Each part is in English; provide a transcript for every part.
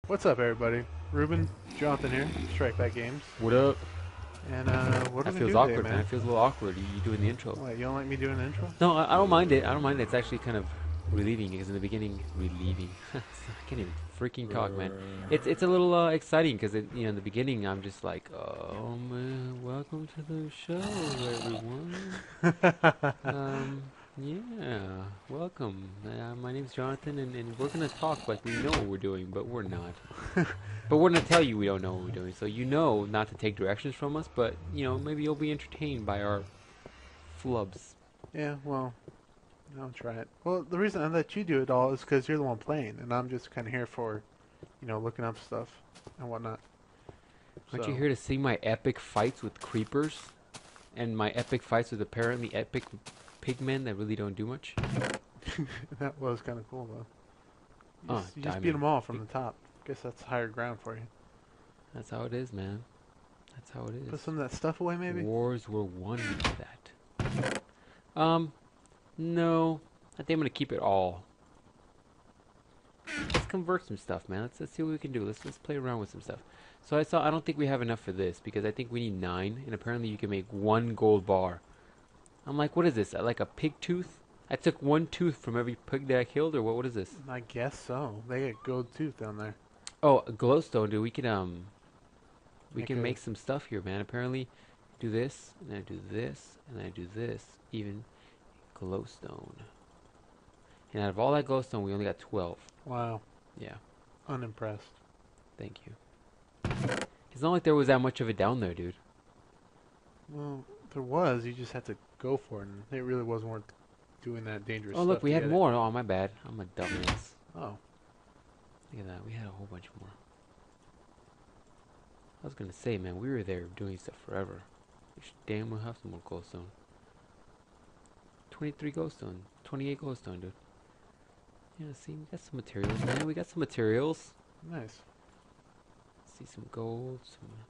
What's up, everybody? Ruben, Jonathan here, StrikeBackGames. What up? And what are That we gonna feels do today, awkward, man. man? It feels a little awkward. You doing the intro? What, you don't like me doing the intro? No, I don't mind it. I don't mind it. It's actually kind of relieving because in the beginning, relieving. I can't even freaking talk, man. It's a little exciting because in the beginning I'm just like, oh man, welcome to the show, everyone. Yeah, welcome. My name's Jonathan, and we're gonna talk like we know what we're doing, but we're not. But we're gonna tell you we don't know what we're doing, so you know not to take directions from us. But maybe you'll be entertained by our flubs. Yeah, well, I'll try it. Well, the reason I let you do it all is because you're the one playing, and I'm just kind of here for, looking up stuff and whatnot. Aren't So, you here to see my epic fights with creepers, and my epic fights with apparently epic pigmen that really don't do much? that was kind of cool, though. You just beat Diamond. them all from the top. Guess that's higher ground for you. That's how it is, man. That's how it is. Put some of that stuff away, maybe? Wars were won by that. No. I think I'm gonna keep it all. Let's convert some stuff, man. Let's see what we can do. Let's play around with some stuff. So I don't think we have enough for this because I think we need 9, and apparently you can make 1 gold bar. I'm like, what is this? Like a pig tooth? I took 1 tooth from every pig that I killed, or what is this? I guess so. They get gold tooth down there. Oh, a glowstone, dude. We can Make make some stuff here, man. Apparently, do this, and I do this, and I do this. Even glowstone. And out of all that glowstone, we only got 12. Wow. Yeah, Unimpressed. thank you. It's not like there was that much of it down there, dude. Well, there was. You just had to go for it, and it really wasn't worth doing that dangerous Oh, stuff. look, we to had get more. Oh, my bad. I'm a dumbass. It. Oh. Look at that. We had a whole bunch more. I was gonna say, man, we were there doing stuff forever. We should damn well have some more glowstone. 23 glowstone. 28 glowstone, dude. Yeah, see, we got some materials, man. We got some materials. Nice. See some gold.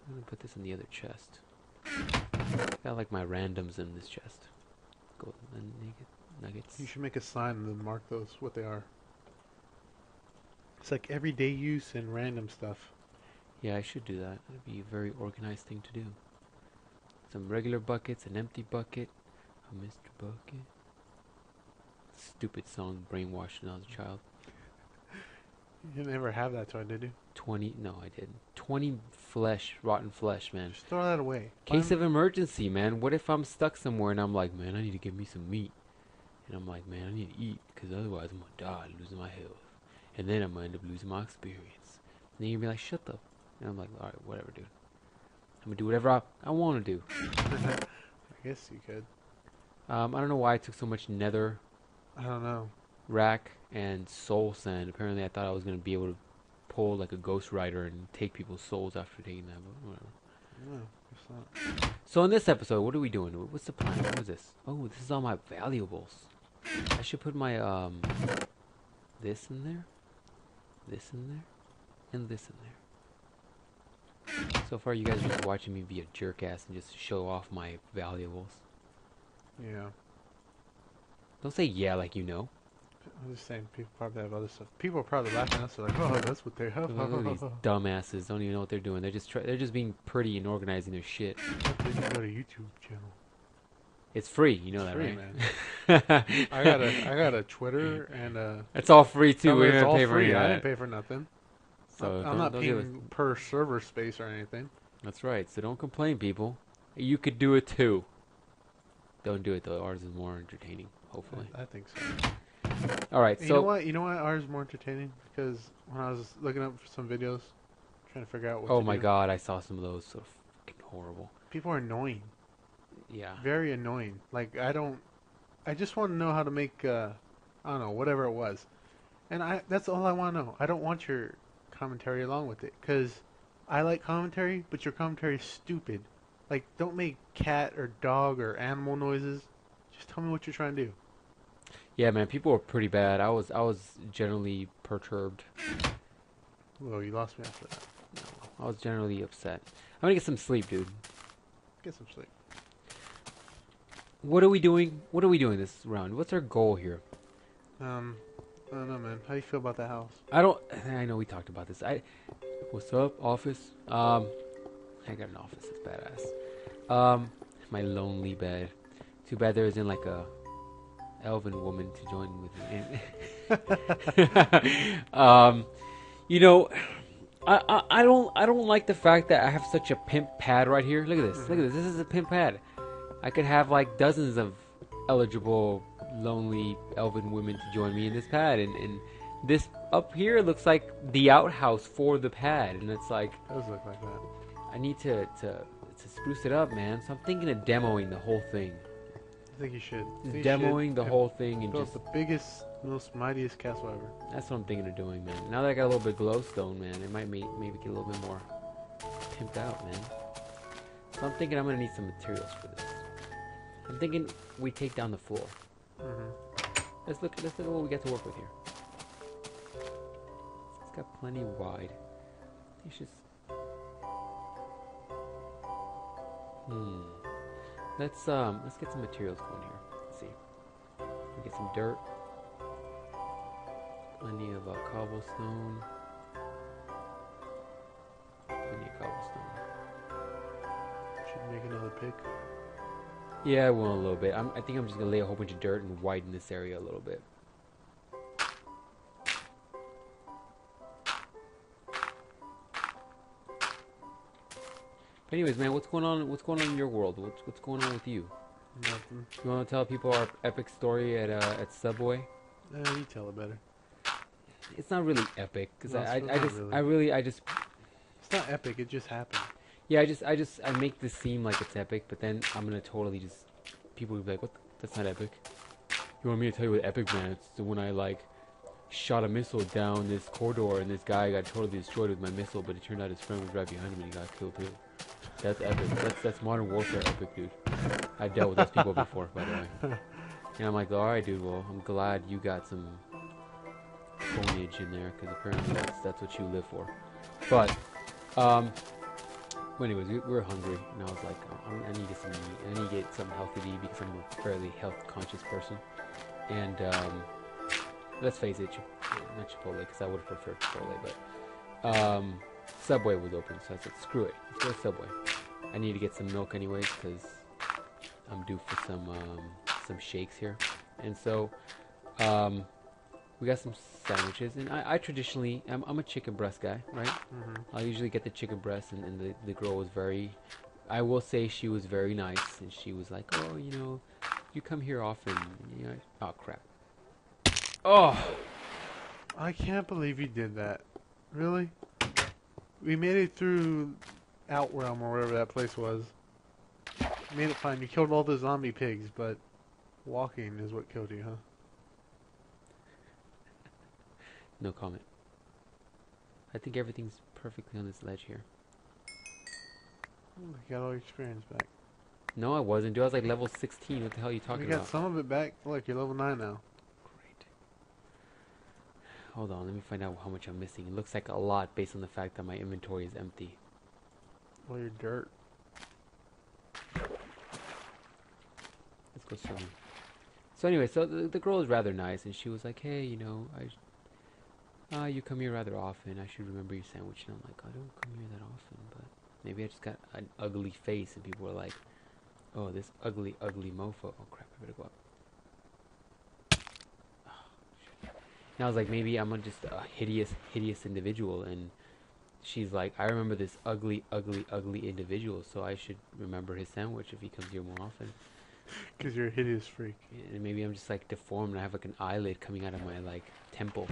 I'm gonna put this in the other chest. Got like my randoms in this chest. Gold and nuggets. You should make a sign and then mark those, what they are. It's like everyday use and random stuff. Yeah, I should do that. That'd be a very organized thing to do. Some regular buckets, an empty bucket, a Mr. Bucket. Stupid song, brainwashed when I was a child. You didn't ever have that toy, did you? 20, no, I didn't. 20 flesh, rotten flesh, man. Just throw that away. Case of emergency, man. What if I'm stuck somewhere and I'm like, man, I need to get me some meat. And I'm like, man, I need to eat, because otherwise I'm going to die, losing my health. And then I'm going to end up losing my experience. And then you'll be like, shut the... And I'm like, alright, whatever, dude. I'm going to do whatever I want to do. I guess you could. I don't know why I took so much nether I don't know. rack and soul sand. Apparently I thought I was going to be able to pull like a ghost rider and take people's souls after taking that, but whatever. No, guess not. So in this episode, what are we doing? What's the plan? What is this? Oh, this is all my valuables. I should put my this in there, this in there, and this in there. So far you guys are just watching me be a jerk ass and just show off my valuables. Yeah. Don't say yeah like you know. I'm just saying, people probably have other stuff. People are probably laughing at us. They're like, oh, that's what they have. Look at these dumbasses. Don't even know what they're doing. They're just being pretty and organizing their shit. They can go to YouTube channel. It's free, you know It's that, free, right? man. I got a Twitter and It's all free too. We it's didn't all pay for free. any of I that. didn't pay for nothing. So I'm not don't give us- paying per server space or anything. That's right. So don't complain, people. You could do it too. Don't do it though. Ours is more entertaining, hopefully. I think so. All right. You So know what? You know why ours is more entertaining? Because when I was looking up some videos, trying to figure out what oh to my do, God, I saw some of those. So fucking horrible. people are annoying. Yeah. Very annoying. Like, I just want to know how to make, I don't know, whatever it was. And that's all I want to know. I don't want your commentary along with it. Because I like commentary, but your commentary is stupid. Like, don't make cat or dog or animal noises. Just tell me what you're trying to do. Yeah, man. People were pretty bad. I was generally perturbed. Well, you lost me after that. I was generally upset. I'm gonna get some sleep, dude. Get some sleep. What are we doing? What are we doing this round? What's our goal here? I don't know, man. How do you feel about that house? I know we talked about this. What's up, office? I got an office. It's badass. My lonely bed. Too bad there isn't like a elven woman to join with me. You know, I don't like the fact that I have such a pimp pad right here. Look at this. Look at this. This is a pimp pad. I could have like dozens of eligible lonely elven women to join me in this pad, and this up here looks like the outhouse for the pad, and it's like It does look like that. I need to spruce it up, man. So I'm thinking of demoing the whole thing. I think you should. Just You demoing should the whole thing and build just the biggest, most mightiest castle ever. that's what I'm thinking of doing, man. Now that I got a little bit of glowstone, man, it might maybe get a little bit more pimped out, man. So I'm thinking I'm gonna need some materials for this. I'm thinking we take down the floor. Let's look at what we got to work with here. It's got plenty wide. It's just let's get some materials going here. Let's see. We get some dirt. Plenty of cobblestone. Plenty of cobblestone. Should make another pick. Yeah, I will a little bit. I think I'm just gonna lay a whole bunch of dirt and widen this area a little bit. But anyways, man, what's going on? What's going on in your world? What's going on with you? Nothing. You want to tell people our epic story at Subway? You tell it better. It's not really epic because No, I just It's not epic. It just happened. yeah, I make this seem like it's epic, but then I'm gonna totally just people will be like, what? That's not epic. You want me to tell you what epic, man? It's when I like shot a missile down this corridor and this guy got totally destroyed with my missile, but it turned out his friend was right behind him and he got killed too. That's epic. That's modern warfare epic, dude. I dealt with those people before, by the way. And I'm like, all right, dude. Well, I'm glad you got some coinage in there because apparently that's what you live for. But well, anyways, we were hungry, and I was like, I need to get some meat. I need to get something healthy to eat because I'm a fairly health-conscious person. And let's face it, not Chipotle, because I would have preferred Chipotle, but Subway was open, so I said, screw it, let's go to Subway. I need to get some milk anyways, because I'm due for some shakes here. And so we got some sandwiches, and I traditionally, I'm a chicken breast guy, right? I usually get the chicken breast, and the girl was very, I will say she was very nice, and she was like, oh, you know, you come here often, you know, oh crap. Oh! I can't believe you did that. Really? We made it through Outrealm or whatever that place was. Made it fine. You killed all the zombie pigs, but walking is what killed you, huh? No comment. I think everything's perfectly on this ledge here. You got all your experience back. No, I wasn't, dude. I was like level 16. What the hell are you talking You got about? some of it back. Look, you're level 9 now. Great. Hold on, let me find out how much I'm missing. It looks like a lot based on the fact that my inventory is empty. Well, you're dirt. Let's go swimming. So anyway, so the girl was rather nice, and she was like, hey, you know, you come here rather often. I should remember your sandwich. And I'm like, I don't come here that often, but maybe I just got an ugly face, and people were like, oh, this ugly, ugly mofo. Oh, crap, I better go up. Oh, shit. And I was like, maybe I'm just a hideous, hideous individual, and she's like, I remember this ugly, ugly, ugly individual, so I should remember his sandwich if he comes here more often. Because you're a hideous freak. And maybe I'm just like deformed and I have like an eyelid coming out of my like temple.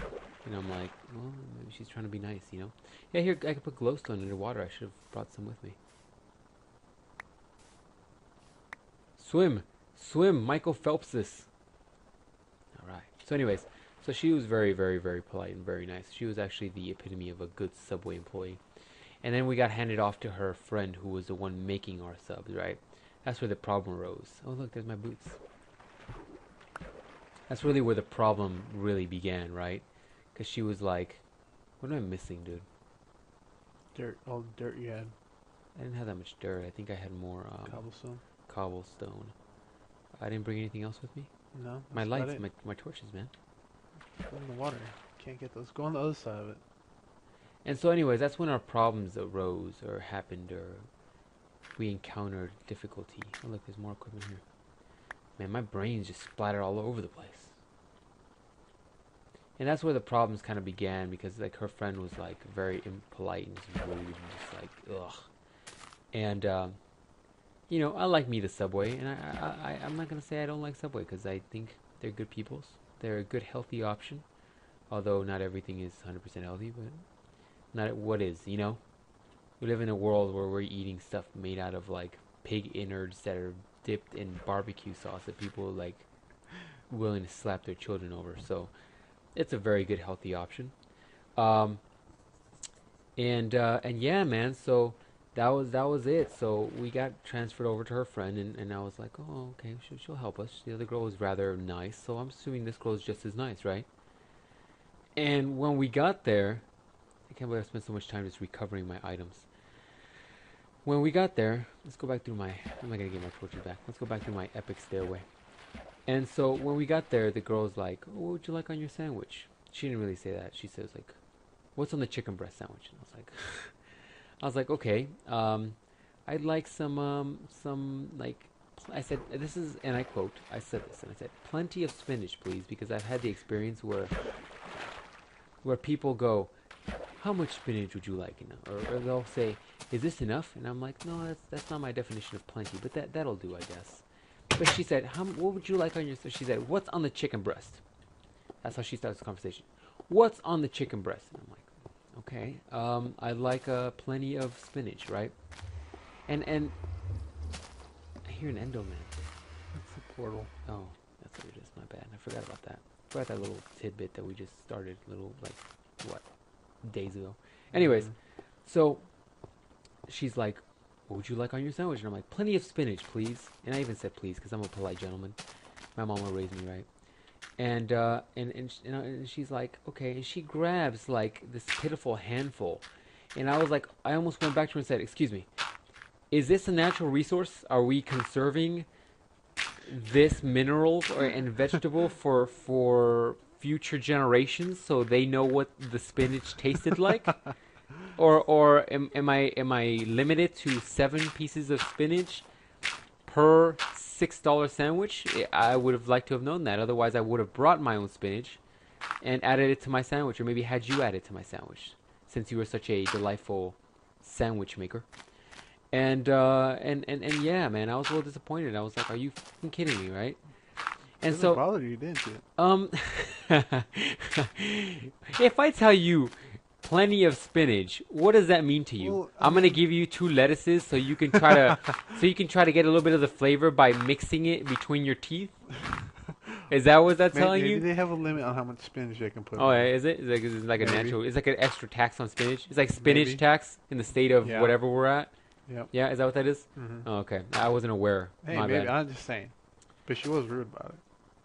And I'm like, well, maybe she's trying to be nice, you know? Yeah, here, I could put glowstone underwater. I should have brought some with me. Swim! Swim! Michael Phelps this! Alright. So anyways, so she was very, very, very polite and very nice. She was actually the epitome of a good Subway employee. And then we got handed off to her friend who was the one making our subs, right? That's where the problem arose. Oh, look, there's my boots. That's really where the problem really began, right? Because she was like, what am I missing, dude? Dirt. All the dirt you had. I didn't have that much dirt. I think I had more Cobblestone. cobblestone. I didn't bring anything else with me. No. My that's about lights, it. my torches, man. Go in the water. Can't get those. Go on the other side of it. And so, anyways, that's when our problems arose or happened or we encountered difficulty. Oh, look, there's more equipment here. Man, my brain's just splattered all over the place. And that's where the problems kind of began because, like, her friend was, like, very impolite and just rude and just, like, ugh. And, you know, I like me the Subway, and I'm not going to say I don't like Subway because I think they're good peoples. They're a good, healthy option, although not everything is 100% healthy, but not what is, you know? We live in a world where we're eating stuff made out of, like, pig innards that are dipped in barbecue sauce that people are, like, willing to slap their children over, so it's a very good, healthy option. Um, and yeah, man, so that was it. So we got transferred over to her friend, and I was like, oh, okay, she'll help us. The other girl was rather nice, so I'm assuming this girl is just as nice, right? And when we got there, I can't believe I spent so much time just recovering my items. When we got there, let's go back through my. I'm not gonna get my torches back. Let's go back through my epic stairway. And so when we got there, the girl's like, oh, "What would you like on your sandwich?" She didn't really say that. She says like, "What's on the chicken breast sandwich?" And I was like, okay, I'd like some like, I said, this is, and I quote, I said this, and I said, plenty of spinach, please, because I've had the experience where people go, how much spinach would you like? You know, or they'll say, is this enough? And I'm like, no, that's not my definition of plenty, but that'll do, I guess. But she said, what would you like on your? So she said, what's on the chicken breast? That's how she starts the conversation. What's on the chicken breast? And I'm like, okay, I'd like plenty of spinach, right? And I hear an endo man. That's the portal. Oh, that's what it is. My bad. I forgot about that. Forgot that little tidbit that we just started, little like what, days ago. Anyways, so she's like, what would you like on your sandwich? And I'm like, plenty of spinach, please. And I even said please because I'm a polite gentleman. My mama raised me right. And and she's like, okay. And she grabs like this pitiful handful. And I was like, I almost went back to her and said, excuse me, is this a natural resource? Are we conserving this mineral and vegetable for future generations so they know what the spinach tasted like? Or am I limited to 7 pieces of spinach per $6 sandwich? I would have liked to have known that. Otherwise, I would have brought my own spinach and added it to my sandwich, or maybe had you add it to my sandwich, since you were such a delightful sandwich maker. And yeah, man, I was a little disappointed. I was like, are you fucking kidding me, right? And It so bothered you, didn't it? if I tell you plenty of spinach, what does that mean to you? Well, I'm gonna give you 2 lettuces so you can try to get a little bit of the flavor by mixing it between your teeth. Is that what that's telling maybe you? they have a limit on how much spinach they can put. Oh, in. yeah, is it? Is it like a Maybe. natural? It's like an extra tax on spinach. It's like spinach Maybe. tax in the state of Yeah. whatever we're at. Yep. Yeah, is that what that is? Mm-hmm. Oh, okay, I wasn't aware. Hey, My maybe bad. I'm just saying, but she was rude about it.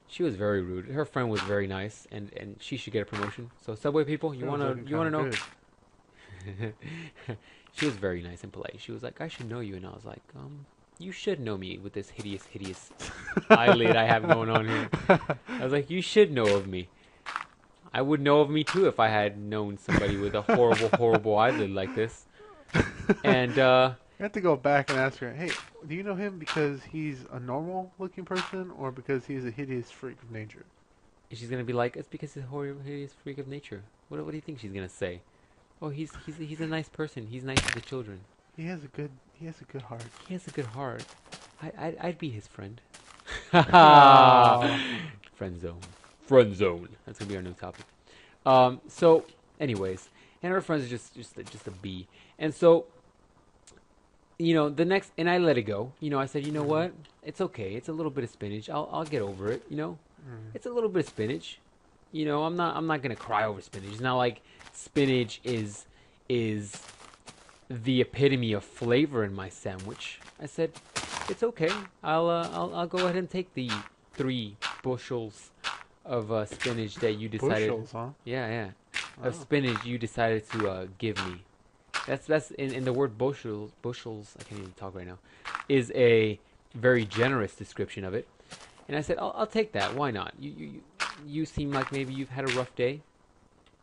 She was very rude. Her friend was very nice, and she should get a promotion. So Subway people, you wanna know? Good. She was very nice and polite. She was like, I should know you, and I was like, you should know me with this hideous eyelid I have going on here. I was like, you should know of me. I would know of me too if I had known somebody with a horrible eyelid like this. And I have to go back and ask her, hey, do you know him because he's a normal-looking person or because he's a hideous freak of nature? she's gonna be like, it's because he's a horrible, hideous freak of nature. What do you think she's gonna say? Oh, he's a nice person. He's nice to the children. He has a good heart. He has a good heart. I'd be his friend. Aw. Friend zone. Friend zone. That's gonna be our new topic. So, anyways, and her friends are just a B. And so, you know, and I let it go. You know, I said, you know what? It's okay. It's a little bit of spinach. I'll get over it. You know, it's a little bit of spinach. You know, I'm not gonna cry over spinach. It's not like spinach is the epitome of flavor in my sandwich. I said, it's okay. I'll go ahead and take the 3 bushels of spinach that you decided. Bushels, huh? Yeah. Wow. Of spinach you decided to give me. That's in the word bushels. I can't even talk right now. Is a very generous description of it. And I said, I'll take that. Why not? you seem like maybe you've had a rough day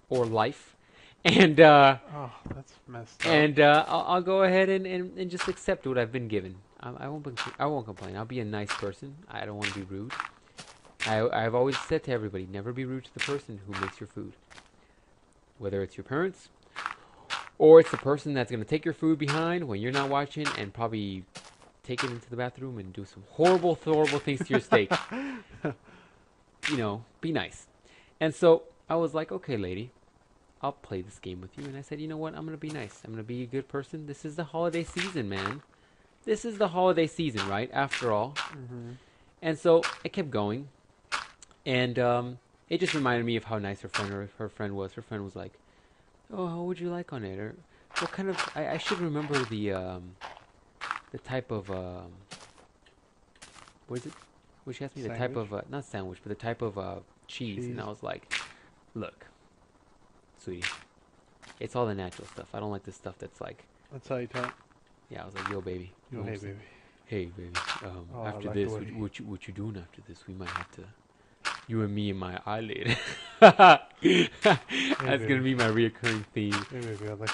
or life, and Oh, that's messed up. I'll go ahead and just accept what I've been given. I won't complain. I'll be a nice person. I don't want to be rude. I've always said to everybody, never be rude to the person who makes your food. Whether it's your parents, or it's the person that's going to take your food behind when you're not watching and probably take it into the bathroom and do some horrible, horrible things to your steak. You know, be nice. And so I was like, okay, lady, I'll play this game with you. And I said, you know what? I'm going to be nice. I'm going to be a good person. This is the holiday season, man. This is the holiday season, right? After all. Mm-hmm. And so I kept going. And it just reminded me of how nice her friend was. Her friend was like, oh, how would you like on it? Or what kind of... I should remember the type of... what is it? Well, she asked me the type Sandwich? of... not sandwich, but the type of cheese. And I was like, look, sweetie, it's all the natural stuff. I don't like this stuff that's like... That's how you talk. Yeah, I was like, yo, baby. Yo, hey, baby. Hey, baby. Oh, After like this, the way what you doing after this? We might have to... You and me and my eyelid. That's gonna be my reoccurring theme. Hey, baby, I like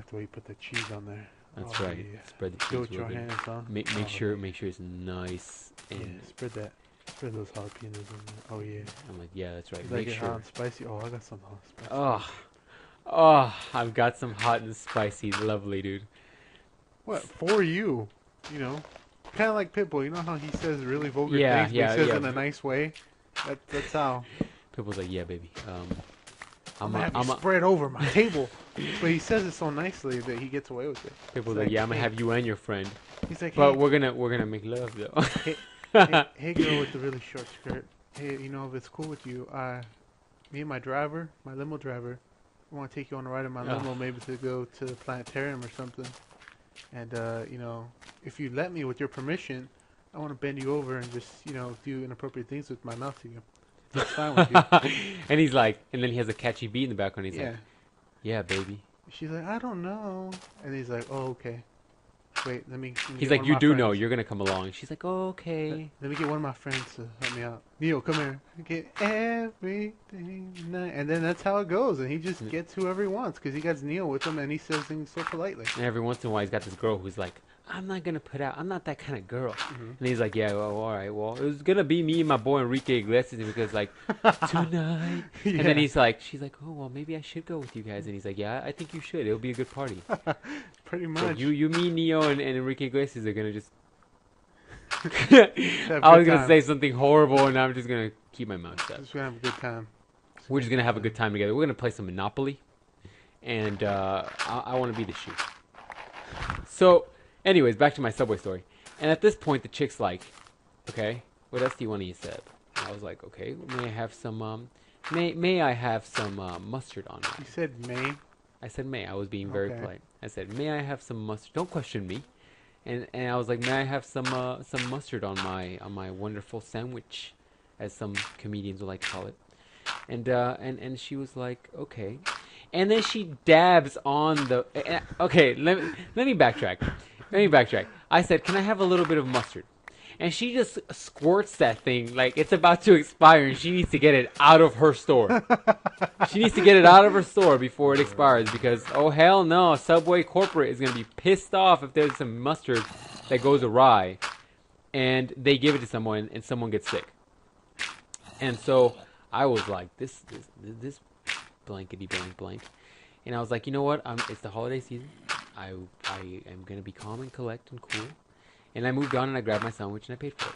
the way you put the cheese on there. That's Oh, right. yeah. Spread the cheese. Do it with your hands, son. Make Oh, sure it's nice and yeah, spread that. Spread those jalapenos in there. Oh yeah. I'm like, yeah, that's right. You like Make it sure. hot and spicy? Oh, I got some hot and spicy. Oh, I've got some hot and spicy. Lovely, dude. What for you? You know, kind of like Pitbull. You know how he says really vulgar Yeah, things, yeah, but he says yeah. it in a nice way. That's how. People's like, yeah, baby. I'm gonna have you spread over my table, but he says it so nicely that he gets away with it. People's It's like, yeah, I'm hey. gonna have you and your friend, He's like, but hey, we're gonna make love though. hey, girl with the really short skirt. Hey, you know, if it's cool with you, me and my driver, my limo driver, I want to take you on a ride in my limo, maybe to go to the planetarium or something. And you know, if you let me, with your permission, I want to bend you over and just, you know, do inappropriate things with my mouth to you. That's fine with you. And he's like, and then he has a catchy beat in the background. He's Yeah. like, yeah, baby. She's like, I don't know. And he's like, oh, okay. Wait, let me He's get like, one of you my do know, friends. you're gonna come along. She's like, oh, okay. Let me get one of my friends to help me out. Neo, come here. Get everything nice. And then that's how it goes. And he just gets whoever he wants because he got Neo with him and he says things so politely. And every once in a while, he's got this girl who's like, I'm not gonna put out. I'm not that kind of girl. And he's like, yeah, well, all right. Well, it was gonna be me and my boy Enrique Iglesias because like tonight. Yeah. And then she's like, oh well, maybe I should go with you guys. And he's like, yeah, I think you should. It'll be a good party. Pretty So much. you, me, Neo, and Enrique Iglesias are gonna just. Have I a was good gonna time. say something horrible, and I'm just gonna keep my mouth shut. Just gonna have a good time. We're just gonna have a good time together. We're gonna play some Monopoly, and I want to be the shoe. So, anyways, back to my Subway story. And at this point, the chick's like, "Okay, what else do you want to eat, Seb?" And I was like, "Okay, may I have some may I have some mustard on You mine?" said May. I said, "May." I was being very Okay. polite. I said, "May I have some mustard?" Don't question me. And I was like, "May I have some mustard on my wonderful sandwich," as some comedians would like to call it. And she was like, "Okay." And then she dabs on the. Okay, let me backtrack. Let me backtrack. I said, "Can I have a little bit of mustard?" And she just squirts that thing like it's about to expire, and she needs to get it out of her store. She needs to get it out of her store before it expires because, oh hell no, Subway corporate is gonna be pissed off if there's some mustard that goes awry, and they give it to someone and someone gets sick. And so I was like, this blankety blank blank, and I was like, you know what? It's the holiday season. I am gonna be calm and collect and cool. And I moved on and I grabbed my sandwich and I paid for it.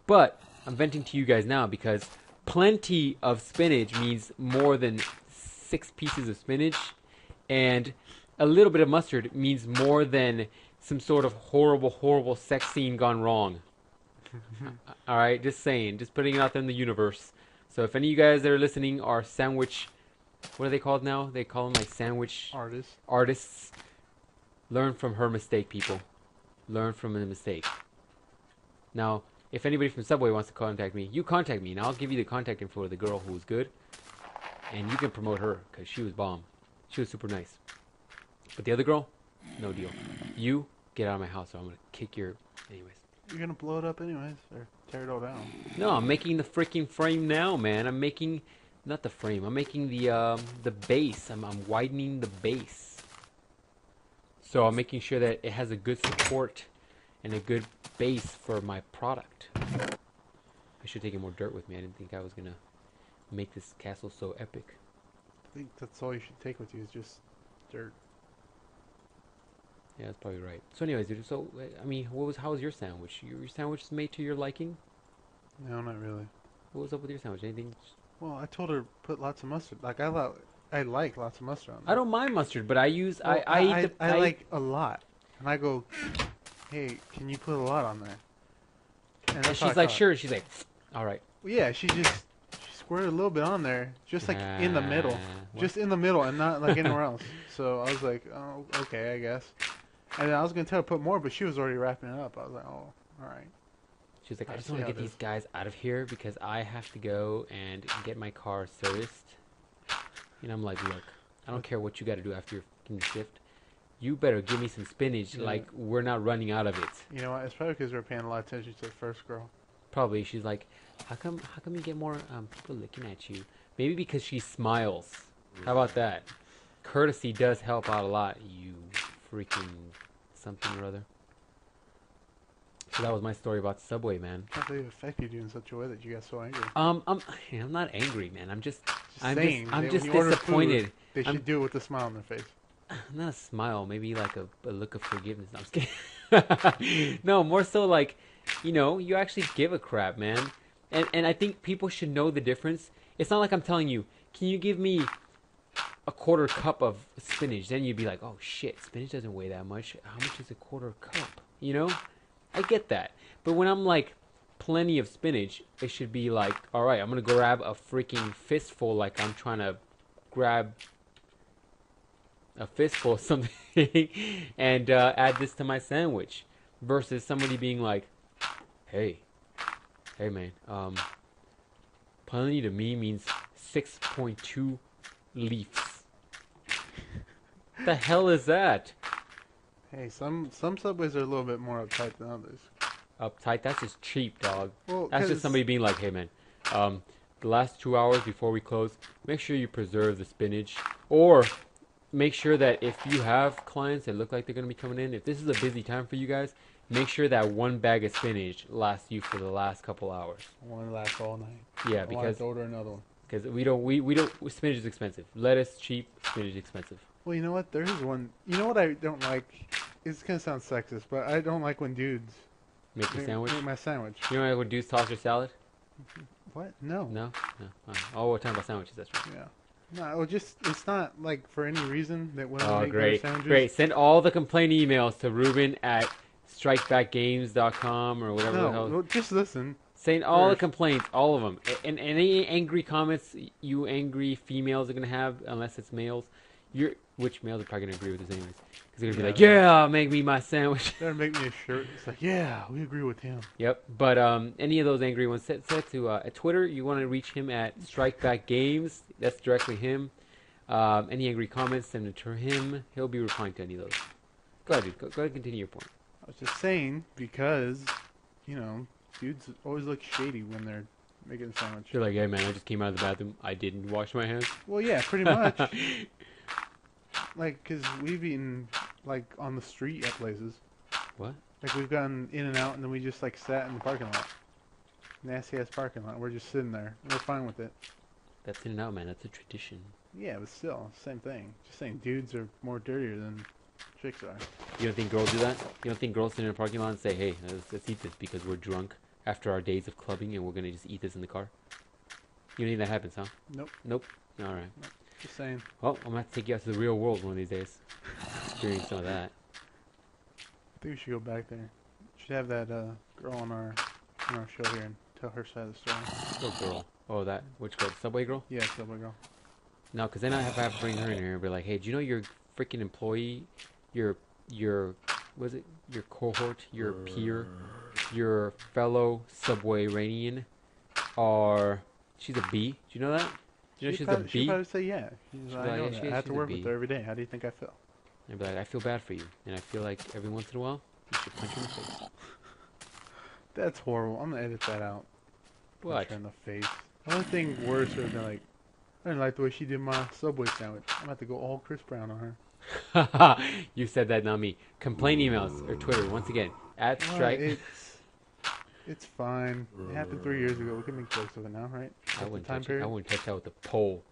But I'm venting to you guys now because plenty of spinach means more than 6 pieces of spinach, and a little bit of mustard means more than some sort of horrible sex scene gone wrong. All right, just saying, just putting it out there in the universe. So if any of you guys that are listening are sandwich, what are they called now? They call them like sandwich artists. Learn from her mistake, people. Learn from the mistake. Now, if anybody from Subway wants to contact me, you contact me, and I'll give you the contact info of the girl who was good, and you can promote her because she was bomb. She was super nice. But the other girl, no deal. You get out of my house, or I'm gonna kick your. Anyways. You're gonna blow it up anyways, or tear it all down. No, I'm making the freaking frame now, man. I'm making, not the frame. I'm making the base. I'm widening the base. So I'm making sure that it has a good support and a good base for my product. I should have taken more dirt with me. I didn't think I was gonna make this castle so epic. I think that's all you should take with you is just dirt. Yeah, that's probably right. So anyways, dude, so, I mean, how was your sandwich? Your sandwich is made to your liking? No, not really. What was up with your sandwich? Anything? Well, I told her put lots of mustard. Like I like lots of mustard on I it. don't mind mustard, but I use, Well, I eat the, I like a lot. And I go, hey, can you put a lot on there? And and that's how I she's like, thought. sure. She's like, all right. Well, yeah, she squirted a little bit on there, just like in the middle. What? Just in the middle and not like anywhere else. So I was like, oh, okay, I guess. And then I was going to tell her to put more, but she was already wrapping it up. I was like, oh, all right. She was like, I I just see want to how get it these is. guys out of here because I have to go and get my car serviced. And I'm like, look, I don't care what you got to do after your fucking shift. You better give me some spinach, Yeah. like we're not running out of it. You know what? It's probably because we're paying a lot of attention to the first girl. Probably. She's like, how come you get more people looking at you? Maybe because she smiles. How about that? Courtesy does help out a lot, you freaking something or other. So that was my story about Subway, man. I can't believe it affected you in such a way that you got so angry. I'm not angry, man. I'm just Saying I'm that just when you order disappointed. food, they should do it with a smile on their face. Not a smile, maybe like a look of forgiveness. No, I'm just kidding. No, more so like, you actually give a crap, man. And I think people should know the difference. It's not like I'm telling you, can you give me a quarter cup of spinach? Then you'd be like, oh shit, spinach doesn't weigh that much. How much is a quarter cup? I get that. But when I'm like, plenty of spinach, it should be like, all right, I'm going to grab a freaking fistful like I'm trying to grab a fistful of something and add this to my sandwich. Versus somebody being like, hey man, plenty to me means 6.2 leaves. The hell is that? Hey, some Subways are a little bit more uptight than others. Uptight? That's just cheap, dog. Well, That's just somebody being like, hey man, the last 2 hours before we close, make sure you preserve the spinach. Or make sure that if you have clients that look like they're going to be coming in, if this is a busy time for you guys, make sure that one bag of spinach lasts you for the last couple hours. I want to last all night. Yeah, I want because to order another one. we don't spinach is expensive. Lettuce cheap, spinach expensive. Well, you know what? There is one. You know what I don't like? It's gonna sound sexist, but I don't like when dudes Make your sandwich. make my sandwich. You know when dudes toss your salad? What? No. No. Oh, we're talking about sandwiches. That's right. Yeah. No, it's not like for any reason that women Oh, make better great, sandwiches. great. Send all the complaint emails to Ruben at StrikeBackGames.com or whatever the hell. No, well, just listen. Saying all the First. complaints, all of them, and any angry comments you angry females are gonna have, unless it's males, which males are probably gonna agree with this anyways, because they're gonna be like, yeah, make me my sandwich. They're gonna make me a shirt. It's like, yeah, we agree with him. Yep, but any of those angry ones, set to at Twitter. You want to reach him at StrikeBackGames. That's directly him. Any angry comments, send it to him. He'll be replying to any of those. Go ahead, dude. Go ahead and continue your point. I was just saying because, dudes always look shady when they're making a sandwich. You're like, hey man, I just came out of the bathroom. I didn't wash my hands. Well, yeah, pretty much. Like, because we've eaten, like, on the street at places. What? Like, we've gotten in and out, and then we just, like, sat in the parking lot. Nasty-ass parking lot. We're just sitting there. And we're fine with it. That's in and out, man. That's a tradition. Yeah, but still, same thing. Just saying, dudes are more dirtier than chicks are. You don't think girls do that? You don't think girls sit in a parking lot and say, hey, let's eat this because we're drunk after our days of clubbing and we're going to just eat this in the car? You don't think that happens, huh? Nope. Nope. All right. Nope. Just saying. Well, I'm going to have to take you out to the real world one of these days. Experience some of that. I think we should go back there. We should have that girl on our show here and tell her side of the story. What girl? Oh, that. Which girl? Subway girl? Yeah, Subway girl. No, because then I have to bring her in here and be like, hey, do you know your freaking employee, your cohort, your peer, your fellow Subwayranian, she's a B? Do you know that? Do you know she's a B? She'd probably say yeah. I like, know yeah, that. she- I have to she's a work B. with her every day. How do you think I feel? And be like, I feel bad for you, and I feel like every once in a while you should punch her in the face. That's horrible. I'm gonna edit that out. Punch What? her in the face. The only thing worse would have been like, I didn't like the way she did my Subway sandwich. I'm gonna have to go all Chris Brown on her. You said that, not me. Complaint emails or Twitter once again at Strike. It's fine. It happened 3 years ago. We can make jokes of it now, right? I wouldn't touch it. I wouldn't touch that with a pole.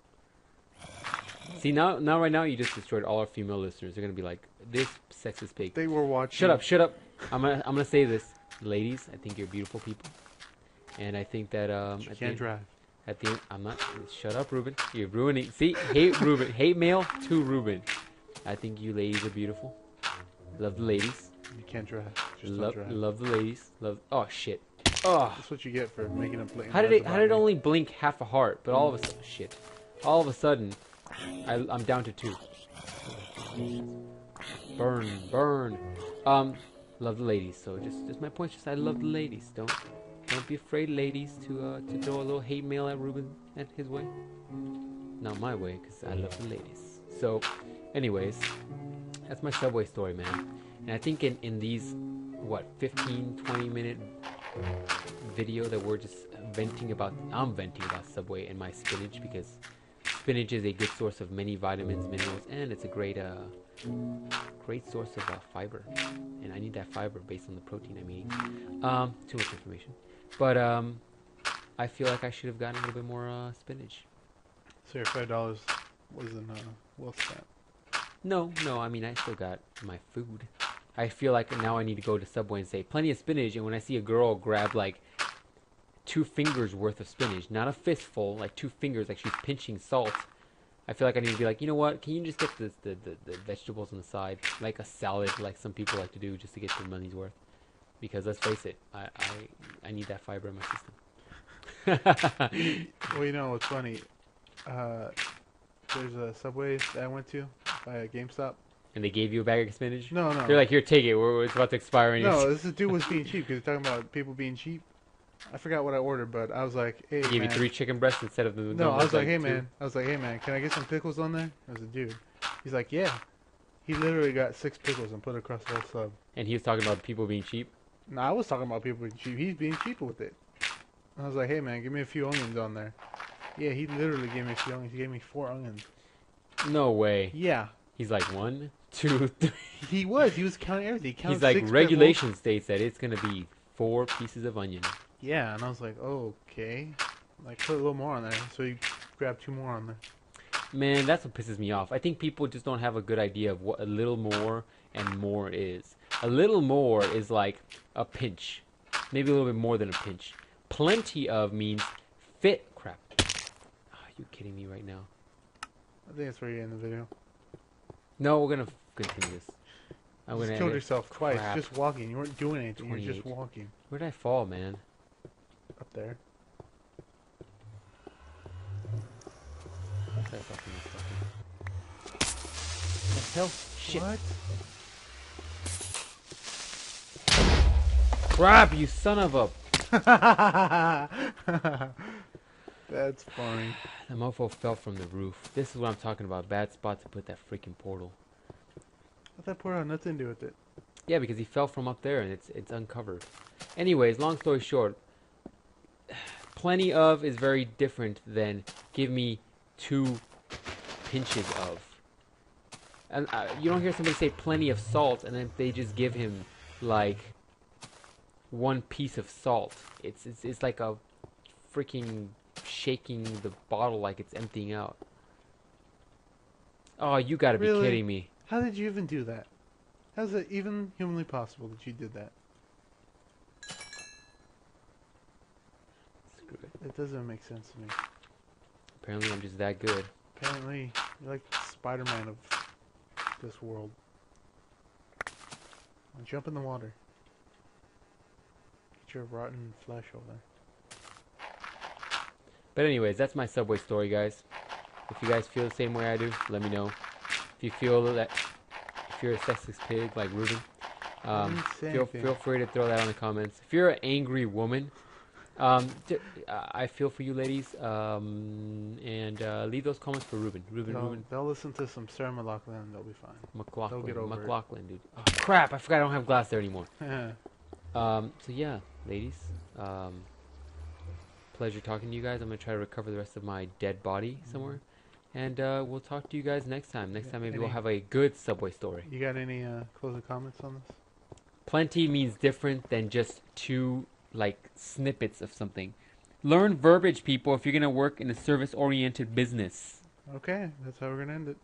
See now, right now you just destroyed all our female listeners. They're gonna be like, this sexist pig. They were watching. Shut up. I'm gonna say this, ladies. I think you're beautiful people, and I think that She can't drive. At the end, I'm not. Shut up, Ruben. You're ruining. See, hate Ruben. Hate mail to Ruben. I think you ladies are beautiful. Love the ladies. You can't drive. Just don't drive. Love the ladies. Love. Oh shit. Oh. That's what you get for making a blatant. How did it only blink half a heart? But all of a sudden, shit. All of a sudden, I'm down to 2. Burn. Love the ladies. So just my point. Just I love the ladies. Don't be afraid, ladies, to throw a little hate mail at Ruben at his way. Not my way, because I love the ladies. So, anyways, that's my Subway story, man. And I think in these 15-20 minute video that we're just venting about, I'm venting about Subway and my spinach, because spinach is a good source of many vitamins, minerals, and it's a great source of fiber. And I need that fiber based on the protein I'm eating. Too much information. But I feel like I should have gotten a little bit more spinach. So your $5 wasn't well spent. No, I mean, I still got my food. I feel like now I need to go to Subway and say, plenty of spinach, and when I see a girl grab, like, 2 fingers worth of spinach, not a fistful, like 2 fingers, like she's pinching salt, I feel like I need to be like, you know what, can you just get the vegetables on the side, like a salad, like some people like to do, just to get their money's worth? Because, let's face it, I need that fiber in my system. Well, you know what's funny? There's a Subway that I went to by a GameStop. And they gave you a bag of spinach? No. They're like, here, take it. It's about to expire. No, this dude was being cheap because he's talking about people being cheap. I forgot what I ordered, but I was like, hey, he gave you 3 chicken breasts instead of the... No, I was like, hey, man. Can I get some pickles on there? I was a dude. He's like, yeah. He literally got 6 pickles and put it across the whole sub. And he was talking about people being cheap? No, I was talking about people being cheap. He's being cheap with it. I was like, hey, man, give me a few onions on there. Yeah, he literally gave me a few onions. He gave me 4 onions. No way. Yeah. He's like, 1, 2, 3. He was counting everything. He's like, regulation states that it's going to be 4 pieces of onion. Yeah, and I was like, oh, okay. Like, put a little more on there. So he grabbed 2 more on there. Man, that's what pisses me off. I think people just don't have a good idea of what a little more and more is. A little more is like a pinch. Maybe a little bit more than a pinch. Plenty of means fit. Crap. Are you kidding me right now? I think that's where you end the video. No, we're going to continue this. I'm you gonna killed yourself twice. Crap. Just walking. You weren't doing anything. 28. You were just walking. Where did I fall, man? Up there. What the hell? Shit. What? Crap, you son of a... That's funny. The mofo fell from the roof. This is what I'm talking about. Bad spot to put that freaking portal. But that portal had nothing to do with it. Yeah, because he fell from up there and it's uncovered. Anyways, long story short, plenty of is very different than give me 2 pinches of. And you don't hear somebody say plenty of salt and then they just give him like 1 piece of salt. It's like a freaking shaking the bottle like it's emptying out. Oh, you gotta be kidding me. How did you even do that? How is it even humanly possible that you did that? Screw it. It doesn't make sense to me. Apparently I'm just that good. Apparently, you're like the Spider-Man of this world. Now jump in the water. Get your rotten flesh over there. But anyways, that's my Subway story, guys. If you guys feel the same way I do, let me know. If you feel that, if you're a sexist pig like Ruben, feel free to throw that on the comments. If you're an angry woman, I feel for you ladies, and leave those comments for Ruben. Ruben. They'll listen to some Sarah McLachlan and they'll be fine. McLachlan, They'll get over dude. Oh, crap, I forgot I don't have glass there anymore. So yeah, ladies. Pleasure talking to you guys. I'm gonna try to recover the rest of my dead body somewhere, and we'll talk to you guys next time. Next time maybe we'll have a good Subway story. You got any closing comments on this? Plenty means different than just two like snippets of something. Learn verbiage, people, if you're gonna work in a service-oriented business. Okay, that's how we're gonna end it.